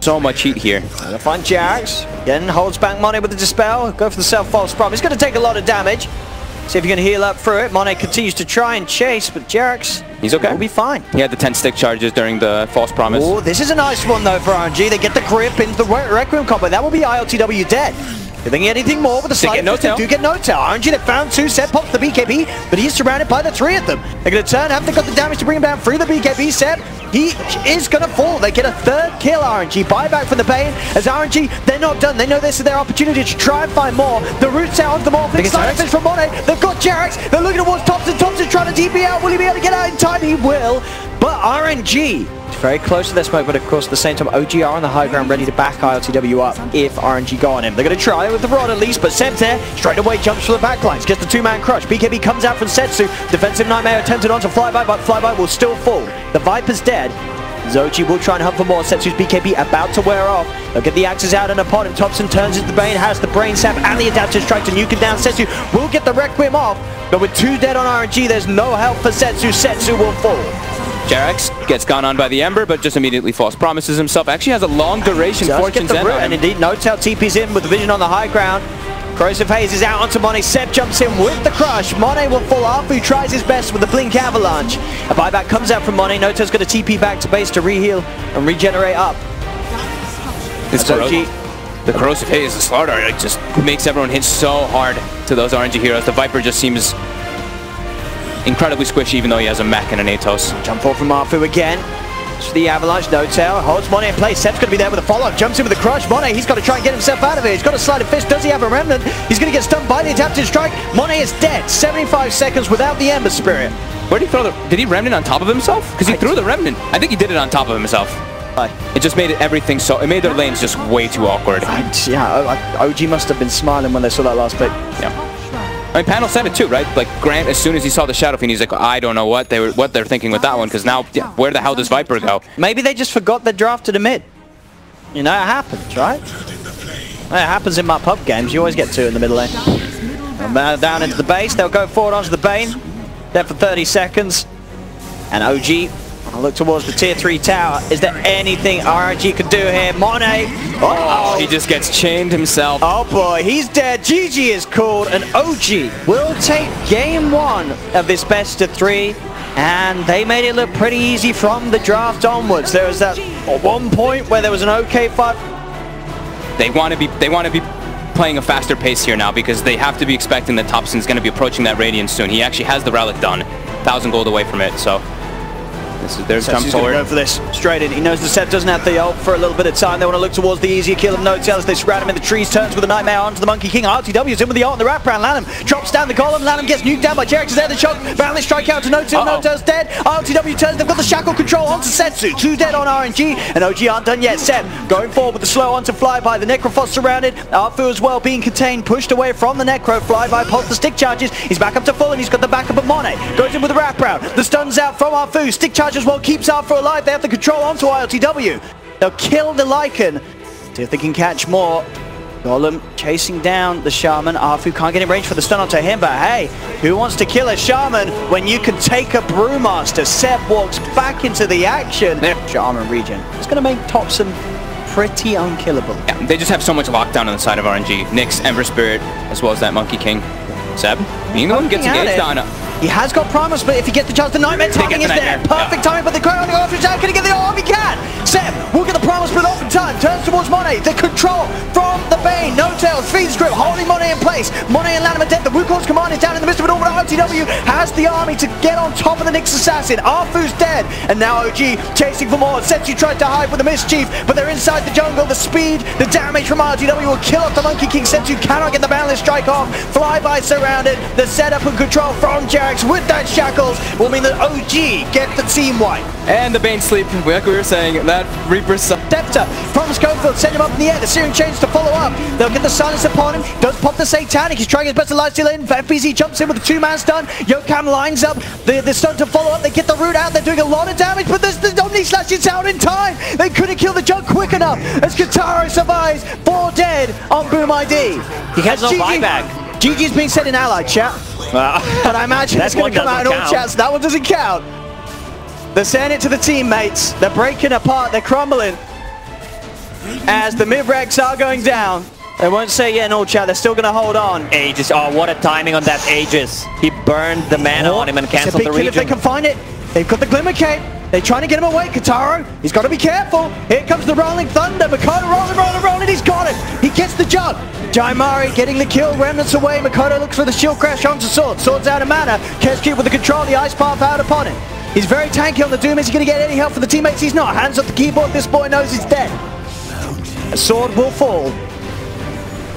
so much heat here. Gonna find Jax. Again, holds back Monet with the Dispel. Go for the self-false prop. He's going to take a lot of damage. See if he can heal up through it. Monet continues to try and chase, but Jax, he's okay. Will be fine. He had the 10 stick charges during the false promise. Oh, this is a nice one though for RNG. They get the grip into the Requiem combo. That will be ILTW dead. If they can get anything more with the slide, they do get no tail. RNG, they found two, Seb pops the BKB, but he's surrounded by the three of them. They're going to turn, have they got the damage to bring him down through the BKB, Seb? He is going to fall. They get a third kill, RNG. Buyback from the Bane. As RNG, they're not done. They know this is their opportunity to try and find more. The root's out onto the Morphin. Side effects from Monet. They've got Jax. They're looking towards Thompson. Thompson's trying to TP out. Will he be able to get out in time? He will. But RNG is very close to their smoke, but of course at the same time OG are on the high ground ready to back ILTW up if RNG go on him. They're going to try with the rod at least, but Seb's there, straight away jumps for the backlines, gets the two-man crush. BKB comes out from Setsu, defensive Nightmare attempted onto Flyby, but Flyby will still fall. The Viper's dead. Zoji will try and hunt for more. Setsu's BKB about to wear off. They'll get the axes out and upon him. Thompson turns into the Bane, has the Brain Sap and the Adaptive Strike to nuke him down. Setsu will get the Requiem off, but with two dead on RNG, there's no help for Setsu. Setsu will fall. Jax gets gone on by the Ember, but just immediately false promises himself. Actually has a long duration Fortune's End on him. And indeed, No Tail TP's in with the vision on the high ground. Corrosive Haze is out onto Monet. Seb jumps in with the crush. Monet will fall off, who tries his best with the Blink Avalanche. A buyback comes out from Monet. No Tail's going to TP back to base to reheal and regenerate up. The Corrosive Haze, the StarLadder, it just makes everyone hit so hard to those RNG heroes. The Viper just seems incredibly squishy, even though he has a mech and an Atos. Jump forward from Arfu again. For the Avalanche, No Tail holds Monet in place. Seb's going to be there with a follow-up, jumps in with a crush. Monet, he's got to try and get himself out of it. He's got a slide of fist. Does he have a remnant? He's going to get stunned by the Adaptive Strike. Monet is dead. 75 seconds without the Ember Spirit. Where did he throw the... Did he remnant on top of himself? Because he threw the remnant. I think he did it on top of himself. It just made everything so... It made their lanes just way too awkward. Yeah, OG must have been smiling when they saw that last pick. Yeah. I mean, Panel said it too, right? Like, Grant, as soon as he saw the Shadow Fiend, he's like, I don't know what they're thinking with that one, because now, where the hell does Viper go? Maybe they just forgot they drafted a mid. You know, it happens, right? It happens in my pub games. You always get two in the middle lane. Down into the base. They'll go forward onto the Bane. There for 30 seconds. And OG... I'll look towards the tier 3 tower. Is there anything RNG could do here? Monet. Oh, he just gets chained himself. Oh boy, he's dead. GG is called, and OG will take game 1 of this best of 3. And they made it look pretty easy from the draft onwards. There was that one point where there was an okay fight. They want to be playing a faster pace here now, because they have to be expecting that Thompson's going to be approaching that Radiance soon. He actually has the relic done. 1,000 gold away from it, so... This is their jump forward. Go for this straight in. He knows the Seb doesn't have the ult for a little bit of time. They want to look towards the easier kill of No Tail as they surround him in the trees. Turns with a Nightmare onto the Monkey King. RTW's in with the ult and the wraparound. Lanham drops down the column. Lanham gets nuked down by Jax. There the shock. Balance strike out to No Tail. No Tail's dead. RTW turns. They've got the shackle control onto Setsu. 2 dead on RNG, and OG aren't done yet. Seb going forward with the slow onto Flyby. The Necrophos surrounded. Arfu as well being contained, pushed away from the Necro. Flyby pops the stick charges. He's back up to full, and he's got the backup of Monet. Goes in with the wraparound. The stun's out from Arfu. Stick charges well keeps Arfu alive. They have the control onto ILTW. They'll kill the Lycan. See if they can catch more. Golem chasing down the Shaman. Arfu can't get in range for the stun onto him, but hey, who wants to kill a Shaman when you can take a Brewmaster? Seb walks back into the action. Shaman regen. It's going to make Thompson pretty unkillable. Yeah, they just have so much lockdown on the side of RNG. Nyx, Ember Spirit, as well as that Monkey King. Seb, being the one who gets engaged on. He has got Primus, but if he gets the chance, the Nightmare timing is there. Perfect timing, but the Crown on the off out. Can he get the off? He can! Seb will get the Primus, but off in time. Turns towards Monet. The control from the Bane. No Tail feeds grip, holding Monet in place. Monet and Lanham are dead. The Wukong's command is down in the midst of it all, but RTW has the army to get on top of the Nyx Assassin. Arfu's dead, and now OG chasing for more. Setsu tried to hide with the Mischief, but they're inside the jungle. The speed, the damage from RTW will kill off the Monkey King. Setsu cannot get the balance strike off. Flyby surrounded. The setup and control from Jax with that shackles will mean that OG get the team wipe. And the Bane sleep, like we were saying, that Reaper's Scepter from Schofield, send him up in the air. The Searing Chains to follow up. They'll get the silence upon him. Does pop the Satanic. He's trying his best to light steal in. FBZ jumps in with a 2-man stun. Yokam lines up the stun to follow up. They get the root out. They're doing a lot of damage, but the Omni Slash is out in time. They couldn't kill the Jug quick enough as Kataro survives. 4 dead on Boom ID. He has no buyback. GG's being said in allied chat. But I imagine it's going to come out in all chats. That one doesn't count. They're saying it to the teammates. They're breaking apart. They're crumbling. as the mid-recs are going down. They won't say yeah, no, chat. They're still going to hold on. Aegis. Oh, what a timing on that Aegis. He burned the mana on him and canceled the region. If they can find it. They've got the Glimmer Cape. They're trying to get him away. Kataro, he's got to be careful. Here comes the Rolling Thunder. Makoto rolling. He's got it. He gets the jug. Jaimari getting the kill. Remnants away. Makoto looks for the shield crash onto Sword. Sword's out of mana. Keski with the control. The Ice Path out upon him. He's very tanky on the Doom. Is he going to get any help for the teammates? He's not. Hands off the keyboard. This boy knows he's dead. A Sword will fall.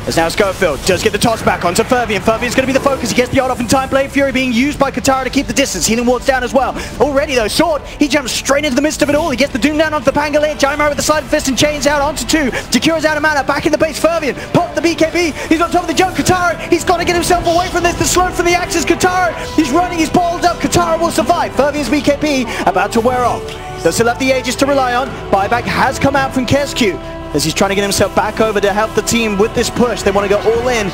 As now Schofield does get the toss back onto Fervian. Fervian's going to be the focus. He gets the ult off in time. Blade Fury being used by Katara to keep the distance. Healing wards down as well. Already though, Sword, he jumps straight into the midst of it all. He gets the Doom down onto the Pangolier. Jaimari with the slide fist and chains out onto 2. Jakira's out of mana. Back in the base. Fervian pop the BKB. He's on top of the jump. Katara, he's got to get himself away from this. The slow from the axis. Katara, he's running. He's balled up. Katara will survive. Fervian's BKB about to wear off. Does still have the Aegis to rely on. Buyback has come out from Kescu, as he's trying to get himself back over to help the team with this push. They want to go all in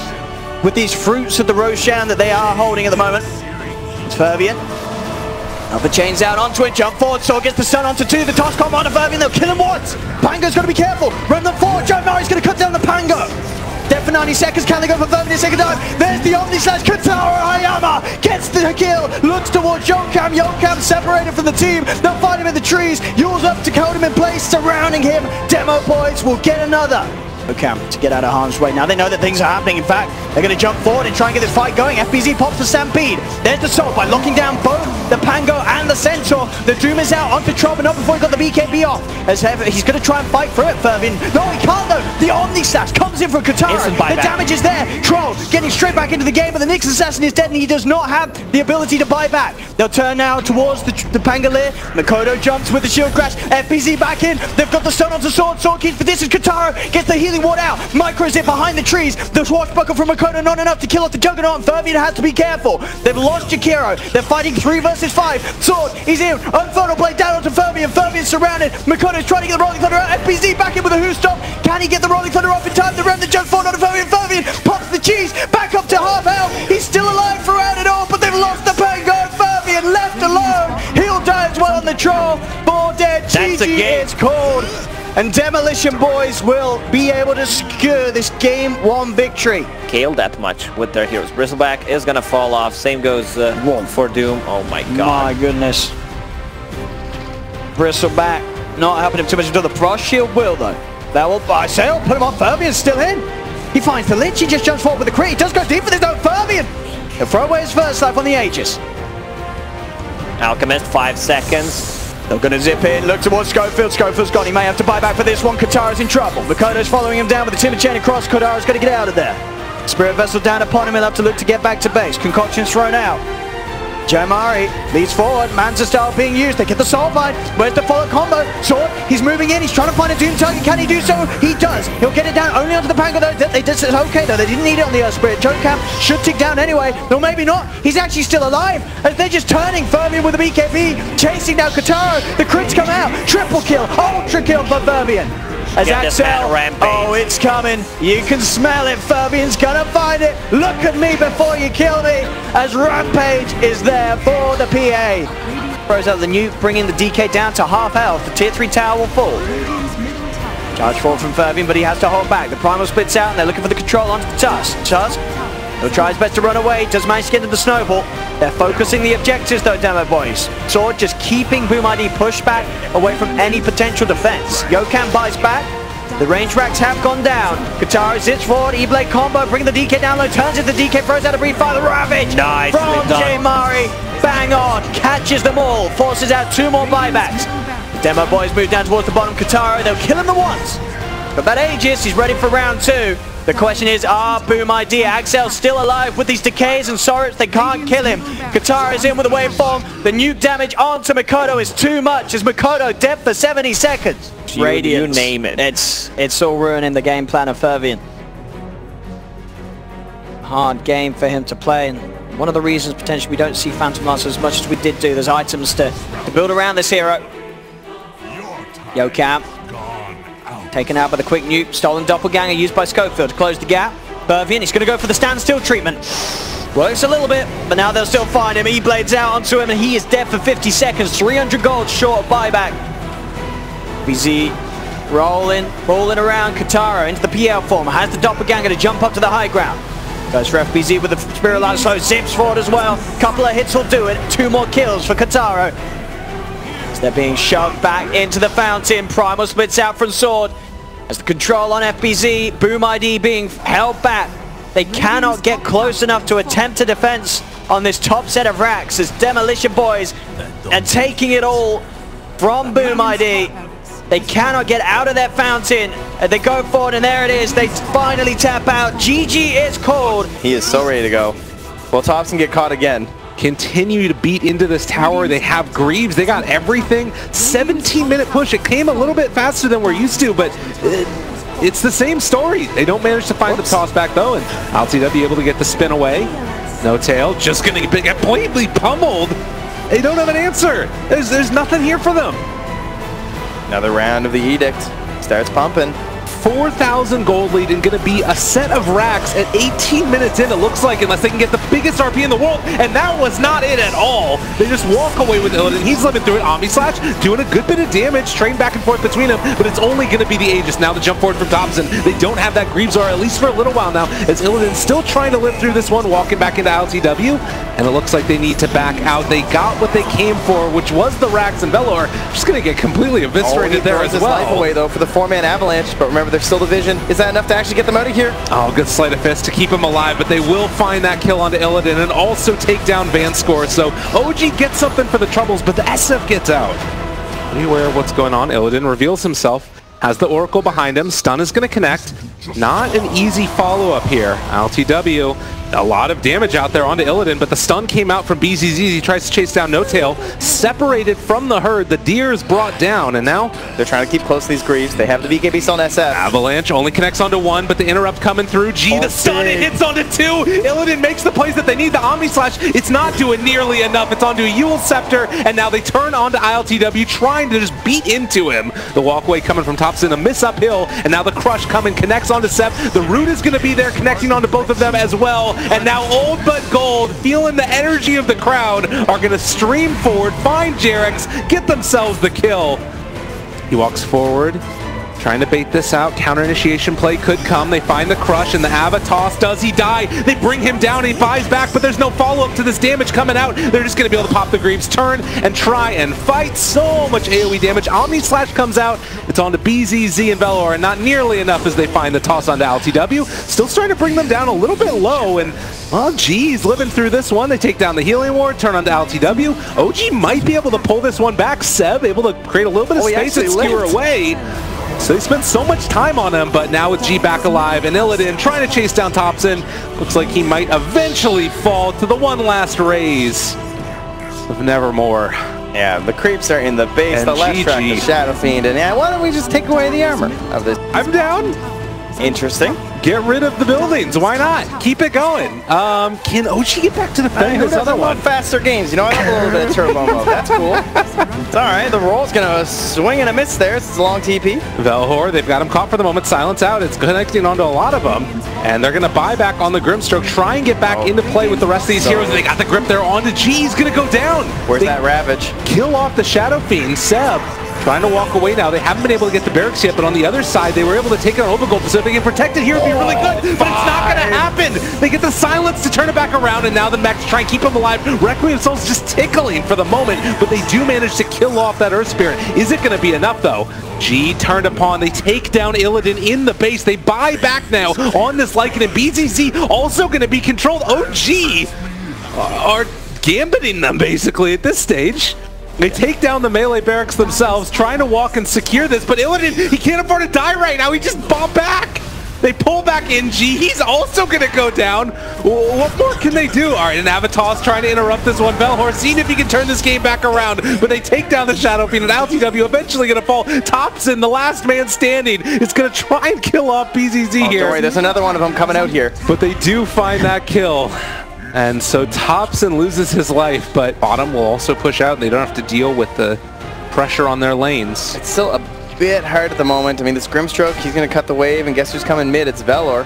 with these fruits of the Roshan that they are holding at the moment. It's Fervian. Alpha chains out onto it, jump forward, Sword gets the stun onto 2, the toss combo onto Fervian, they'll kill him once. Pango's got to be careful, run them forward, Jaimari's going to cut down the Pango. Dead for 90 seconds, can they go for Fervian a second time? There's the Omni Slash, Katara Hayama gets the kill, looks towards Yonkam, Yonkam separated from the team, they'll find him in the trees, Yule's up to hold him in place, surrounding him, Demo Boys will get another. Yonkam to get out of harm's way. Now they know that things are happening. In fact, they're going to jump forward and try and get this fight going. FBZ pops the Stampede. There's the Salt by locking down both the Pango and the Centaur. The Doom is out onto Troll, but not before he got the BKB off. As he's going to try and fight through it, Fervian. No, he can't though. The Omni Slash comes in from Katara. The damage is there. Troll getting straight back into the game, but the Nyx Assassin is dead and he does not have the ability to buy back. They'll turn now towards the Pangolier. Makoto jumps with the shield crash. FBZ back in. They've got the stun onto Sword. Sword keeps for this is Katara. Gets the healing ward out. Micro's in behind the trees. The swashbuckle from Makoto not enough to kill off the Juggernaut. Fervian has to be careful. They've lost Jakiro. They're fighting 3 versus 5. Sword, he's in. Unfurled blade down onto Fervian. Fervian's surrounded. Makoto's trying to get the Rolling Thunder out. FBZ back in with a Who Stop. Can he get the Rolling Thunder off in time? The Remnant jumps forward onto Fervian. Fervian pops the cheese. Back up to half health. He's still alive throughout it all, but they've lost the Pango. Fervian left alone. He'll die as well on the Troll. 4 dead. GG is called. And Demolition Boys will be able to secure this Game 1 victory. Scale that much with their heroes. Bristleback is going to fall off. Same goes for Doom. Oh my god. My goodness. Bristleback not helping him too much until the Frost Shield will though. That will buy sale. Put him on. Fervian's still in. He finds the Lich. He just jumps forward with the crit. He does go deep for this though. Fervian. He'll throw away his first life on the Aegis. Alchemist, 5 seconds. They're going to zip in, look towards Schofield. Schofield's gone. He may have to buy back for this one. Katara's in trouble. Makoto's following him down with the Timber Chain across. Katara's going to get out of there. Spirit Vessel down upon him. He'll have to look to get back to base. Concoction's thrown out. Jaimari leads forward. Manza style being used. They get the Soul Bind. Where's the follow combo? Sword, he's moving in. He's trying to find a Doom target. Can he do so? He does. He'll get it down only onto the Pango though. They did it okay though. They didn't need it on the Earth Spirit. Jokam should tick down anyway. No, maybe not. He's actually still alive. As they're just turning Fervian with a BKB. Chasing down Katara. The crits come out. Triple kill. Ultra kill for Fervian. As Axel, oh, it's coming. You can smell it. Fervian's gonna find it. Look at me before you kill me. As Rampage is there for the PA. Throws out the nuke, bringing the DK down to half health. The tier 3 tower will fall. Charge forward from Fervian, but he has to hold back. The Primal splits out, and they're looking for the control onto Tusk. Tusk, he'll try his best to run away. Does manage to get into the snowball. They're focusing the objectives though, Demo Boys. Sword just keeping Boom ID pushed back away from any potential defense. Yokan buys back. The range racks have gone down. Katara sits forward. E-Blade combo, bringing the DK down low. Turns it. The DK throws out a brief fire. The Ravage from Jaimari. Bang on. Catches them all. Forces out 2 more buybacks. The Demo Boys move down towards the bottom. Katara, they'll kill him the once. But that Aegis, he's ready for round 2. The question is, are Boom ID Axel still alive with these decays and Sorits? They can't kill him. Katara is in with a waveform. The nuke damage onto Makoto is too much. As Makoto dead for 70 seconds. Radiant. You name it. It's all ruining the game plan of Fervian. Hard game for him to play. And one of the reasons potentially we don't see Phantom Lance as much as we did do. There's items to build around this hero. Yokan. Taken out by the quick nuke. Stolen doppelganger used by Schofield to close the gap. Fervian, he's going to go for the standstill treatment. Works a little bit, but now they'll still find him. E-Blades out onto him, and he is dead for 50 seconds. 300 gold short of buyback. BZ rolling around. Katara into the PL form, has the doppelganger to jump up to the high ground. Goes for FBZ with the Spirit Light Slow, zips forward as well. Couple of hits will do it. 2 more kills for Katara. As they're being shoved back into the fountain. Primal splits out from Sword. As the control on FBZ, Boom ID being held back. They cannot get close enough to attempt a defense on this top set of racks as Demolition boys are taking it all from Boom ID. They cannot get out of that fountain. They go forward, and there it is. They finally tap out. GG is called. He is so ready to go. Will Thompson get caught again? Continue to beat into this tower. They have Greaves. They got everything. 17-minute push. It came a little bit faster than we're used to, but it's the same story. They don't manage to find the toss back, though, and LTW able to get the spin away. No tail. Just going to get completely pummeled. They don't have an answer. There's nothing here for them. Another round of the Edict. Starts pumping. 4,000 gold lead and going to be a set of racks at 18 minutes in, it looks like, unless they can get the biggest RP in the world, and that was not it at all. They just walk away with Illidan. He's living through it. Omni Slash doing a good bit of damage, trading back and forth between them, but it's only going to be the Aegis now to jump forward from Thompson. They don't have that Greaves Aura, at least for a little while now, as Illidan's still trying to live through this one, walking back into LTW, and it looks like they need to back out. They got what they came for, which was the racks, and Velor just going to get completely eviscerated there as well. His life away, though, for the 4-man Avalanche, but remember, they're still division. Is that enough to actually get them out of here? Oh, good sleight of fist to keep him alive, but they will find that kill onto Illidan and also take down Vanscore. So OG gets something for the troubles, but the SF gets out. Are you aware of what's going on? Illidan reveals himself, has the Oracle behind him. Stun is going to connect. Not an easy follow-up here. LTW, a lot of damage out there onto Illidan, but the stun came out from BZZ. He tries to chase down No Tail. Separated from the herd, the deer is brought down, and now they're trying to keep close to these Greaves. They have the BKB still on SF. Avalanche only connects onto 1, but the interrupt coming through. The stun, it hits onto 2. Illidan makes the plays that they need. The Omni Slash, it's not doing nearly enough. It's onto a Yule Scepter, and now they turn onto ILTW, trying to just beat into him. The walkway coming from Thompson, a miss uphill, and now the crush coming, connects onto Sep. The root is going to be there, connecting onto both of them as well, and now Old But Gold, feeling the energy of the crowd, are going to stream forward, find Jarex, get themselves the kill. He walks forward, trying to bait this out. Counter initiation play could come. They find the crush, and the Ava toss. Does he die? They bring him down. He buys back, but there's no follow-up to this damage coming out. They're just going to be able to pop the Greaves, turn, and try and fight. So much AoE damage. Omni Slash comes out. It's on to BZZ and Velor, and not nearly enough as they find the toss onto LTW. Still starting to bring them down a little bit low, and well, geez, living through this one. They take down the healing ward, turn onto LTW. OG might be able to pull this one back. Seb able to create a little bit of space and skewer away. So they spent so much time on him, but now with G back alive and Illidan trying to chase down Thompson, looks like he might eventually fall to the one last raise of Nevermore. Yeah, the creeps are in the base, and the left track, the Shadow Fiend, and yeah, why don't we just take away the armor of this? I'm down. Interesting. Get rid of the buildings. Why not? Keep it going. Can OG get back to the field? Who doesn't love faster games? You know, I love a little bit of turbo mode. That's cool. It's all right. The roll's going to swing and a miss there. It's a long TP. Velhor, they've got him caught for the moment. Silence out. It's connecting onto a lot of them. And they're going to buy back on the Grimstroke. Try and get back into play with the rest of these heroes. They got the grip there onto G. He's going to go down. Where's that Ravage? Kill off the Shadow Fiend. Seb trying to walk away now. They haven't been able to get the barracks yet, but on the other side, they were able to take it on Overgold. So if they get protected here, it'd be really good, but it's not going to happen. They get the silence to turn it back around, and now the mechs try and keep him alive. Requiem Soul's just tickling for the moment, but they do manage to kill off that Earth Spirit. Is it going to be enough, though? G turned upon. They take down Illidan in the base. They buy back now on this Lycan, and BZZ also going to be controlled. OG are gambiting them, basically, at this stage. They take down the melee barracks themselves, trying to walk and secure this, but Illidan, he can't afford to die right now. He just bombed back. They pull back in G. He's also going to go down. What more can they do? All right, and Avatar's trying to interrupt this one. Velhor, seeing if he can turn this game back around, but they take down the Shadow Fiend, and LTW eventually going to fall. Thompson, the last man standing, is going to try and kill off BZZ here. Don't worry, there's another one of them coming out here. But they do find that kill. And so Thompson loses his life, but Bottom will also push out, and they don't have to deal with the pressure on their lanes. It's still a bit hard at the moment. I mean, this Grimstroke, he's going to cut the wave, and guess who's coming mid? It's Velor.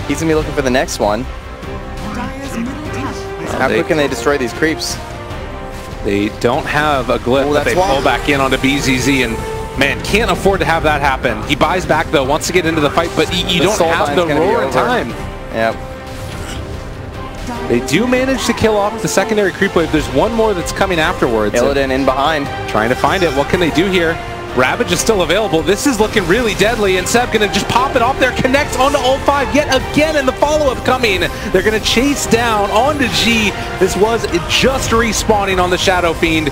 He's going to be looking for the next one. How quick can they destroy these creeps? They don't have a glyph that they pull back in onto BZZ, and Man, can't afford to have that happen. He buys back, though, wants to get into the fight, but you don't have the roar in time. Yep. They do manage to kill off the secondary creep wave. There's one more that's coming afterwards. Illidan in behind. Trying to find it. What can they do here? Ravage is still available. This is looking really deadly, and Seb gonna just pop it off there, connects onto ult 5 yet again, and the follow-up coming. They're gonna chase down onto G. This was just respawning on the Shadow Fiend.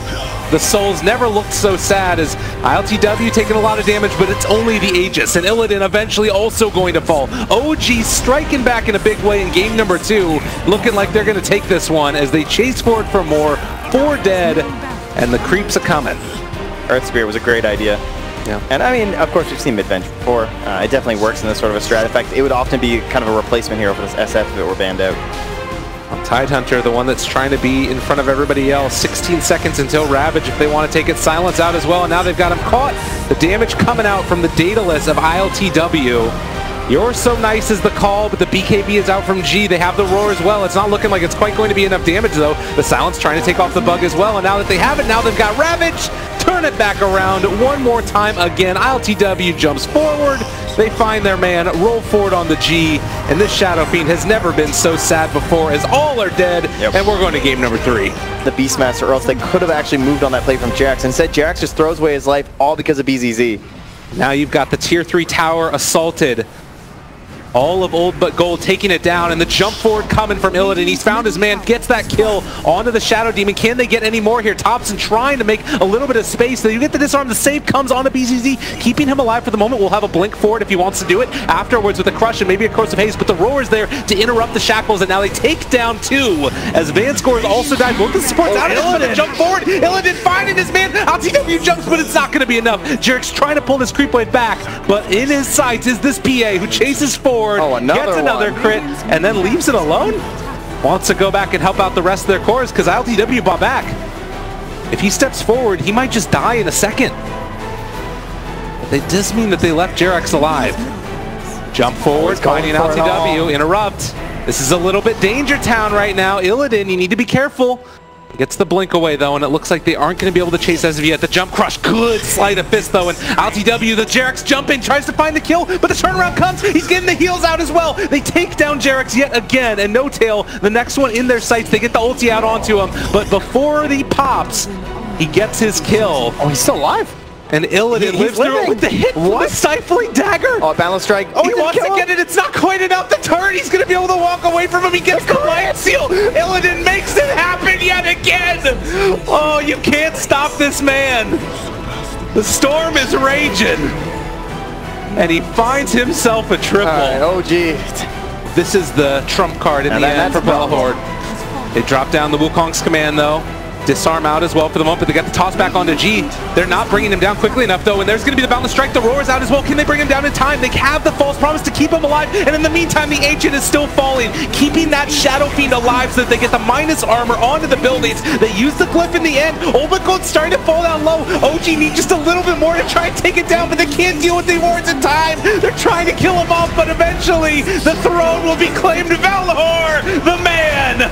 The Souls never looked so sad as ILTW taking a lot of damage, but it's only the Aegis, and Illidan eventually also going to fall. OG striking back in a big way in game number 2, looking like they're gonna take this one as they chase forward for more. 4 dead, and the creeps are coming. Earth Spear was a great idea. Yeah. And I mean, of course, we've seen Mid-Venge before. It definitely works in this sort of a strat. In fact, it would often be kind of a replacement hero for this SF if it were banned out. Tidehunter, the one that's trying to be in front of everybody else. 16 seconds until Ravage if they want to take it. Silence out as well, and now they've got him caught. The damage coming out from the Daedalus of ILTW. You're so nice is the call, but the BKB is out from G. They have the roar as well. It's not looking like it's quite going to be enough damage, though. The Silence trying to take off the bug as well, and now that they have it, now they've got Ravage. Turn it back around one more time again. ILTW jumps forward. They find their man, roll forward on the G, and this Shadow Fiend has never been so sad before as all are dead, and we're going to game number 3. The Beastmaster, or else they could have actually moved on that play from Jax. Instead, Jax just throws away his life, all because of BZZ. Now you've got the tier 3 tower assaulted. All of Old But Gold taking it down, and the jump forward coming from Illidan. He's found his man, gets that kill onto the Shadow Demon. Can they get any more here? Thompson trying to make a little bit of space. You get the disarm, the save comes onto BZZ, keeping him alive for the moment. We'll have a blink forward if he wants to do it afterwards with a crush and maybe a corrosive haze, but the roar is there to interrupt the shackles, and now they take down 2 as Vanscore also died. Both the supports out of it, but the jump forward. Illidan finding his man. LTW jumps, but it's not going to be enough. Jerk's trying to pull this creep wave back, but in his sights is this PA who chases forward. Gets another crit, and then leaves it alone? Wants to go back and help out the rest of their cores because ILTW bought back. If he steps forward, he might just die in a second. But it does mean that they left Jerax alive. Jump forward, finding ILTW, interrupt. This is a little bit danger town right now. Illidan, you need to be careful. Gets the blink away, though, and it looks like they aren't going to be able to chase as of yet. The jump crush, good sleight of fist, though, and ILTW, the Jerax jump in, tries to find the kill, but the turnaround comes. He's getting the heals out as well. They take down Jerax yet again, and No Tail, the next one in their sights. They get the ulti out onto him, but before he pops, he gets his kill. Oh, he's still alive. And Illidan lives through it with the hit from the stifling dagger. Oh, balance strike. Oh, he wants to get it. It's not quite enough. The turn, he's going to be able to walk away from him. He gets the Lion Seal. Illidan makes it happen yet again. Oh, you can't stop this man. The storm is raging. And he finds himself a triple. Oh, gee. This is the trump card in the end for Bellhorde. They drop down the Wukong's command, though. Disarm out as well for the moment, but they got the toss back onto G. They're not bringing him down quickly enough, though, and there's going to be the balance strike. The roar is out as well. Can they bring him down in time? They have the false promise to keep him alive, and in the meantime, the Ancient is still falling, keeping that Shadow Fiend alive so that they get the minus armor onto the buildings. They use the glyph in the end. Olbacode's starting to fall down low. OG need just a little bit more to try and take it down, but they can't deal with the wards in time. They're trying to kill him off, but eventually, the throne will be claimed. Valhor, the man,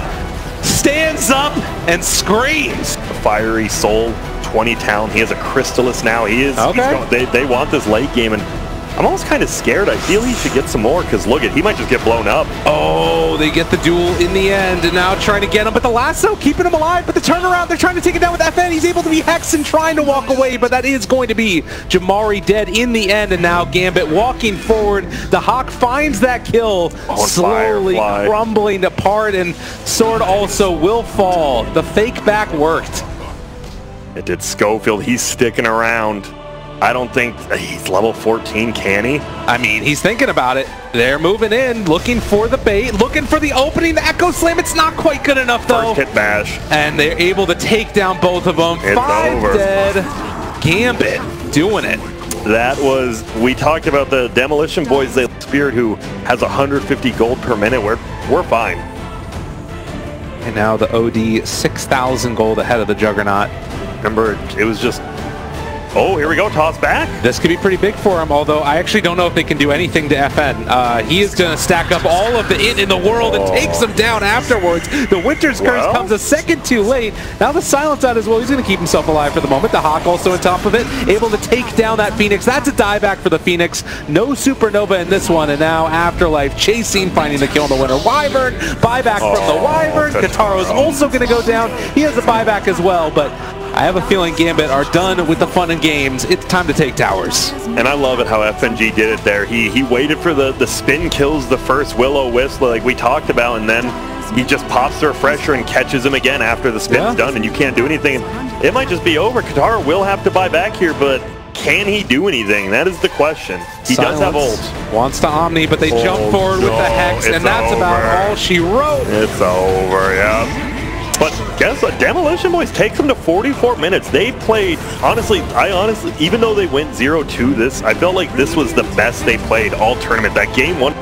stands up and screams. Fiery Soul, 20 town. He has a Crystallis now. He is. Okay. They want this late game, and I'm almost kind of scared. I feel he should get some more because look at, he might just get blown up. Oh, they get the duel in the end, and now trying to get him, but the lasso keeping him alive. But the turnaround, they're trying to take it down with FN. He's able to be hexed and trying to walk away, but that is going to be Jamari dead in the end. And now Gambit walking forward. The Hawk finds that kill, slowly crumbling apart, and Sword also will fall. The fake back worked. It did. Schofield, he's sticking around. I don't think he's level 14, can he? I mean, he's thinking about it. They're moving in, looking for the bait, looking for the opening, the Echo Slam. It's not quite good enough, though. First hit bash. And they're able to take down both of them. It's 5 over. Dead. Gambit doing it. That was, we talked about the Demolition boys, the Spirit who has 150 gold per minute. We're fine. And now the OD 6,000 gold ahead of the Juggernaut. Remember, it was just Oh, here we go, toss back. This could be pretty big for him, although I actually don't know if they can do anything to FN. He is going to stack up all of the it in the world and takes him down afterwards. The Winter's Curse comes a second too late. Now the Silence out as well. He's going to keep himself alive for the moment. The Hawk also on top of it, able to take down that Phoenix. That's a dieback for the Phoenix. No Supernova in this one, and now Afterlife chasing, finding the kill on the winner. Wyvern, buyback from the Wyvern. Kataro is also going to go down. He has a buyback as well, but I have a feeling Gambit are done with the fun and games. It's time to take towers. And I love it how FNG did it there. He waited for the spin kills the first Will-O-Wisp like we talked about, and then he just pops the refresher and catches him again after the spin's done, and you can't do anything. It might just be over. Katara will have to buy back here, but can he do anything? That is the question. He does have ult. Wants to Omni, but they jump forward with the Hex, and that's about all she wrote. It's over, yeah. But guess what? Demolition Boys takes them to 44 minutes. They played, honestly, even though they went 0-2 I felt like this was the best they played all tournament. That game one